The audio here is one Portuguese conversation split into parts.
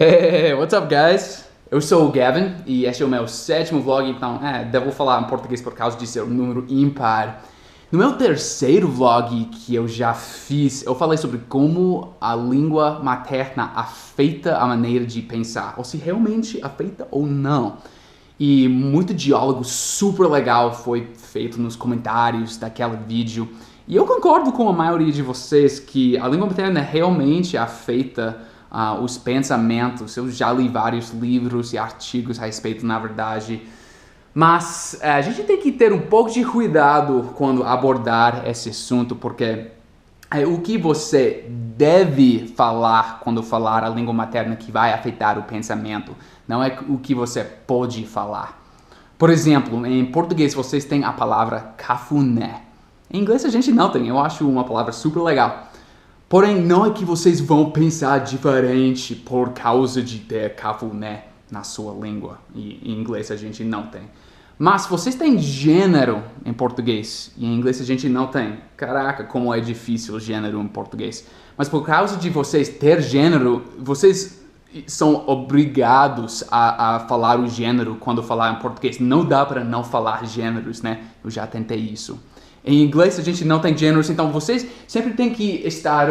Hey, what's up, guys? Eu sou o Gavin e este é o meu sétimo vlog, então devo falar em português por causa de ser um número ímpar. No meu terceiro vlog que eu já fiz, eu falei sobre como a língua materna afeta a maneira de pensar, ou se realmente afeta ou não. E muito diálogo super legal foi feito nos comentários daquele vídeo. E eu concordo com a maioria de vocês que a língua materna realmente afeta os pensamentos. Eu já li vários livros e artigos a respeito, na verdade. Mas a gente tem que ter um pouco de cuidado quando abordar esse assunto, porque é o que você deve falar quando falar a língua materna que vai afetar o pensamento, não é o que você pode falar. Por exemplo, em português vocês têm a palavra cafuné. Em inglês a gente não tem, eu acho uma palavra super legal. Porém, não é que vocês vão pensar diferente por causa de ter cafuné na sua língua. E em inglês a gente não tem. Mas vocês têm gênero em português e em inglês a gente não tem. Caraca, como é difícil o gênero em português. Mas por causa de vocês ter gênero, vocês são obrigados a falar o gênero quando falar em português. Não dá para não falar gêneros, né? Eu já tentei isso. Em inglês a gente não tem gêneros, então vocês sempre têm que estar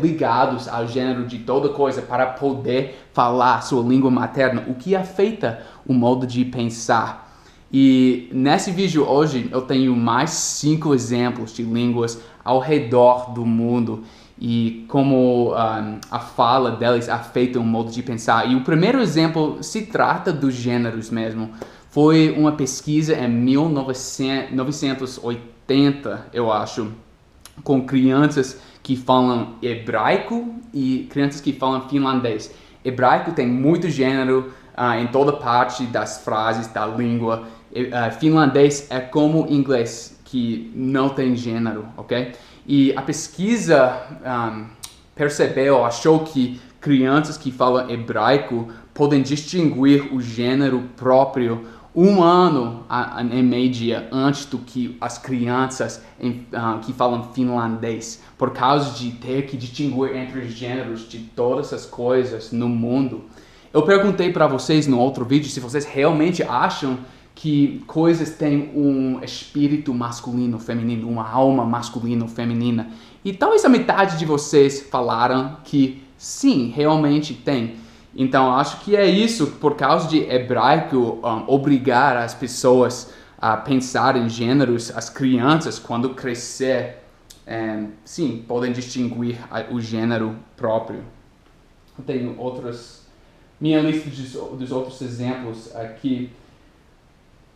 ligados ao gênero de toda coisa para poder falar sua língua materna, o que afeta o modo de pensar. E nesse vídeo hoje eu tenho mais 5 exemplos de línguas ao redor do mundo e como a fala deles afeta o modo de pensar. E o primeiro exemplo se trata dos gêneros mesmo. Foi uma pesquisa em 1980, eu acho, com crianças que falam hebraico e crianças que falam finlandês. Hebraico tem muito gênero em toda parte das frases da língua. Finlandês é como inglês, que não tem gênero, ok? E a pesquisa achou que crianças que falam hebraico podem distinguir o gênero próprio um ano em média antes do que as crianças que falam finlandês, por causa de ter que distinguir entre os gêneros de todas as coisas no mundo. Eu perguntei para vocês no outro vídeo se vocês realmente acham que coisas têm um espírito masculino, feminino, uma alma masculina ou feminina. E talvez a metade de vocês falaram que sim, realmente tem. Então, acho que é isso, por causa de hebraico obrigar as pessoas a pensar em gêneros, as crianças, quando crescer, sim, podem distinguir o gênero próprio. Eu tenho minha lista dos outros exemplos aqui.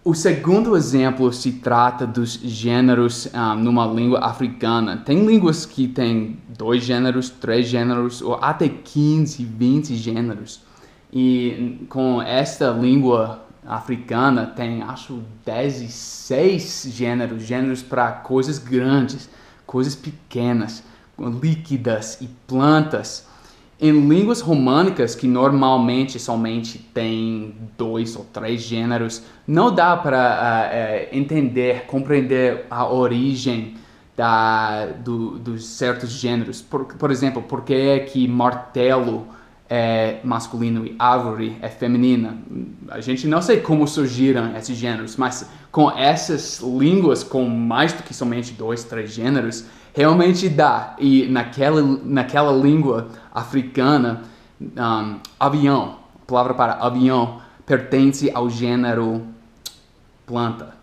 O segundo exemplo se trata dos gêneros numa língua africana. Tem línguas que têm 2 gêneros, 3 gêneros, ou até 15, 20 gêneros. E com esta língua africana tem, acho, 16 gêneros para coisas grandes, coisas pequenas, líquidas e plantas. Em línguas românicas, que normalmente somente tem 2 ou 3 gêneros, não dá para compreender a origem dos certos gêneros. Por exemplo, por que é que martelo é masculino e árvore é feminina? A gente não sei como surgiram esses gêneros, mas com essas línguas com mais do que somente 2, 3 gêneros, realmente dá. E naquela língua africana, avião, a palavra para avião, pertence ao gênero planta.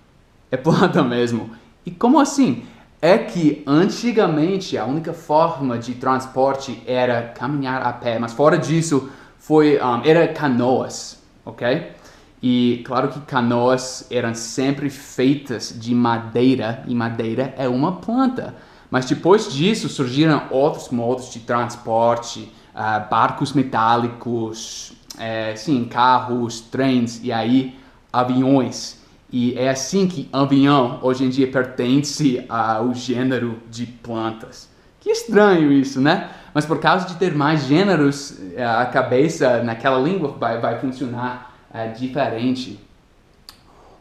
É planta mesmo. E como assim? É que antigamente a única forma de transporte era caminhar a pé, mas fora disso era canoas, ok? E claro que canoas eram sempre feitas de madeira, e madeira é uma planta. Mas depois disso surgiram outros modos de transporte, barcos metálicos, carros, trens e aí aviões. E é assim que avião hoje em dia pertence ao gênero de plantas. Que estranho isso, né? Mas por causa de ter mais gêneros, a cabeça naquela língua vai funcionar diferente.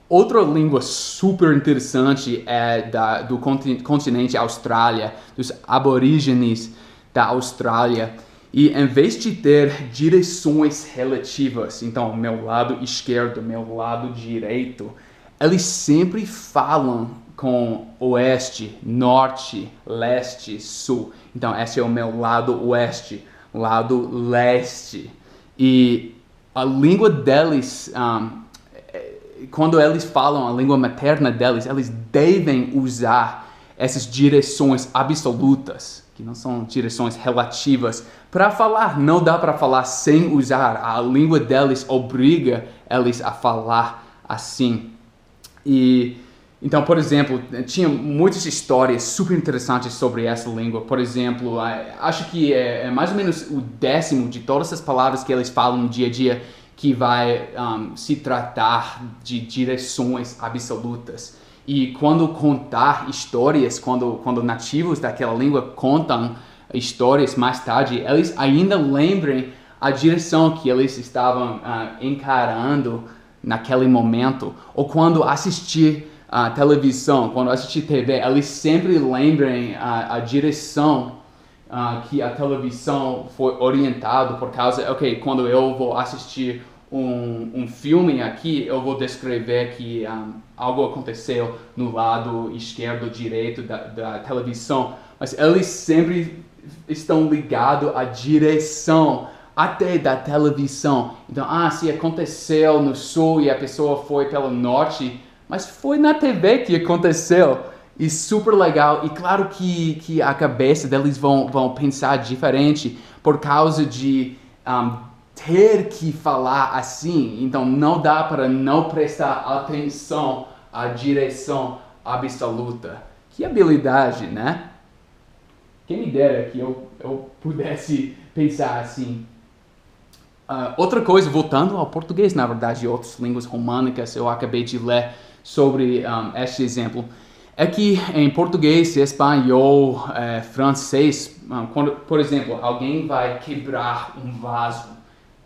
Outra língua super interessante é do continente Austrália, dos aborígenes da Austrália. E em vez de ter direções relativas, então meu lado esquerdo, meu lado direito, eles sempre falam com oeste, norte, leste, sul. Então esse é o meu lado oeste, lado leste. E a língua deles, quando eles falam a língua materna deles, eles devem usar essas direções absolutas, que não são direções relativas, para falar. Não dá para falar sem usar. A língua deles obriga eles a falar assim. E então, por exemplo, tinha muitas histórias super interessantes sobre essa língua. Por exemplo, acho que é mais ou menos o 10º de todas as palavras que eles falam no dia a dia que vai se tratar de direções absolutas. E quando contar histórias, quando nativos daquela língua contam histórias mais tarde, eles ainda lembram a direção que eles estavam encarando naquele momento. Ou quando assistir televisão, quando assistir TV, eles sempre lembram a direção que a televisão foi orientada por causa, ok, quando eu vou assistir um filme aqui, eu vou descrever que algo aconteceu no lado esquerdo, direito da televisão, mas eles sempre estão ligados à direção até da televisão. Então, se aconteceu no sul e a pessoa foi pelo norte, mas foi na TV que aconteceu. E super legal. E claro que a cabeça deles vão pensar diferente por causa de ter que falar assim. Então não dá para não prestar atenção à direção absoluta. Que habilidade, né? Quem me dera que eu pudesse pensar assim. Outra coisa, voltando ao português, na verdade, e outras línguas românicas, eu acabei de ler sobre este exemplo, é que em português, espanhol, francês, quando, por exemplo, alguém vai quebrar um vaso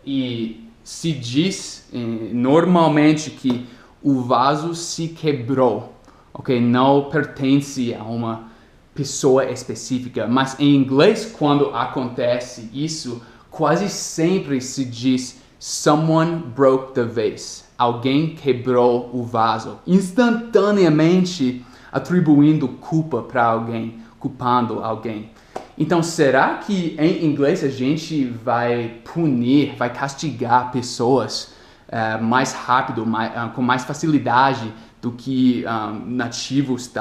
e se diz normalmente que o vaso se quebrou, ok? Não pertence a uma pessoa específica, mas em inglês, quando acontece isso, quase sempre se diz someone broke the vase. Alguém quebrou o vaso. Instantaneamente atribuindo culpa para alguém, culpando alguém. Então, será que em inglês a gente vai punir, vai castigar pessoas mais rápido, com mais facilidade do que nativos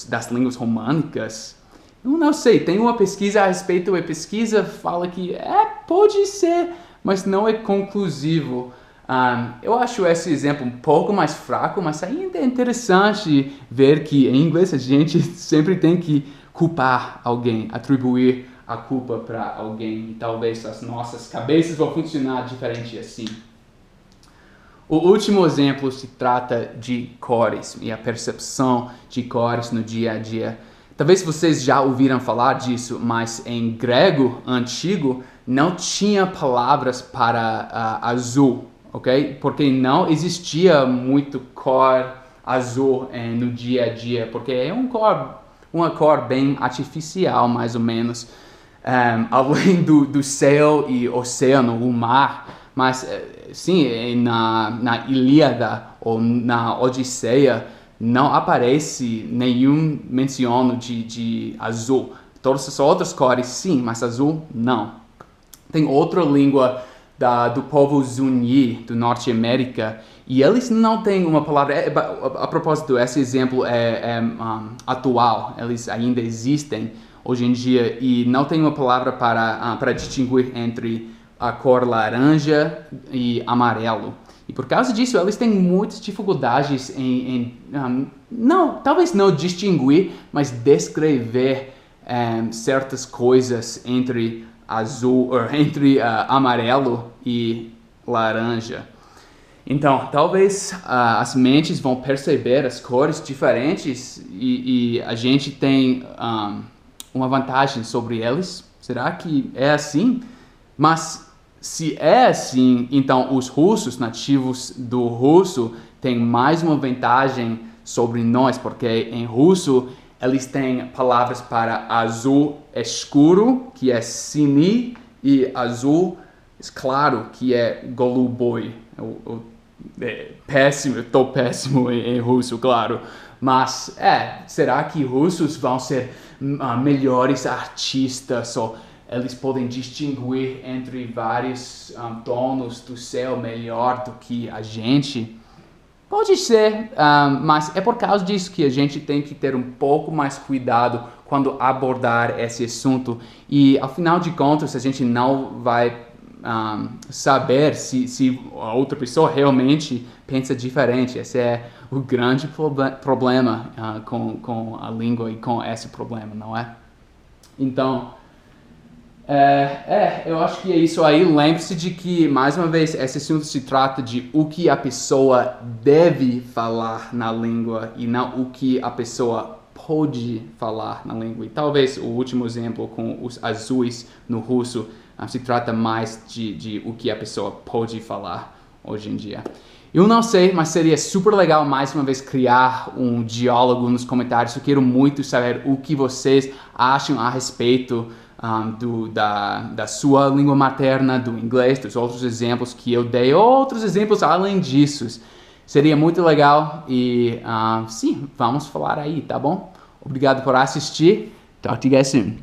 das línguas românicas? Eu não sei, tem uma pesquisa a respeito, a pesquisa fala que pode ser, mas não é conclusivo. Eu acho esse exemplo um pouco mais fraco, mas ainda é interessante ver que em inglês a gente sempre tem que culpar alguém, atribuir a culpa para alguém. E talvez as nossas cabeças vão funcionar diferente assim. O último exemplo se trata de cores e a percepção de cores no dia a dia. Talvez vocês já ouviram falar disso, mas em grego antigo não tinha palavras para azul, ok? Porque não existia muito cor azul no dia a dia, porque é uma cor bem artificial, mais ou menos, além do céu e oceano, o mar. Mas sim, na Ilíada ou na Odisseia não aparece nenhum menção de azul. Todas as outras cores sim, mas azul não. Tem outra língua do povo Zuni, do Norte América, e eles não têm uma palavra. A propósito, esse exemplo é atual, eles ainda existem hoje em dia, e não tem uma palavra para distinguir entre a cor laranja e amarelo. E por causa disso, eles têm muitas dificuldades talvez não distinguir, mas descrever certas coisas entre amarelo e laranja. Então, talvez as mentes vão perceber as cores diferentes e a gente tem uma vantagem sobre eles. Será que é assim? Mas se é assim, então os russos, nativos do russo, têm mais uma vantagem sobre nós, porque em russo eles têm palavras para azul escuro, que é sini, E azul, é claro que é Goluboi. Péssimo, eu tô péssimo em russo, claro. Mas, será que russos vão ser melhores artistas? Ou eles podem distinguir entre vários tons do céu melhor do que a gente? Pode ser, mas é por causa disso que a gente tem que ter um pouco mais cuidado quando abordar esse assunto. E, ao final de contas, a gente não vai saber se a outra pessoa realmente pensa diferente. Esse é o grande problema com a língua e com esse problema, não é? Então, eu acho que é isso aí. Lembre-se de que, mais uma vez, esse assunto se trata de o que a pessoa deve falar na língua e não o que a pessoa pode falar na língua. E talvez o último exemplo com os azuis no russo se trata mais de o que a pessoa pode falar hoje em dia. Eu não sei, mas seria super legal mais uma vez criar um diálogo nos comentários. Eu quero muito saber o que vocês acham a respeito da sua língua materna, do inglês, dos outros exemplos que eu dei, outros exemplos além disso. Seria muito legal e sim, vamos falar aí, tá bom? Obrigado por assistir. Talk to you guys soon.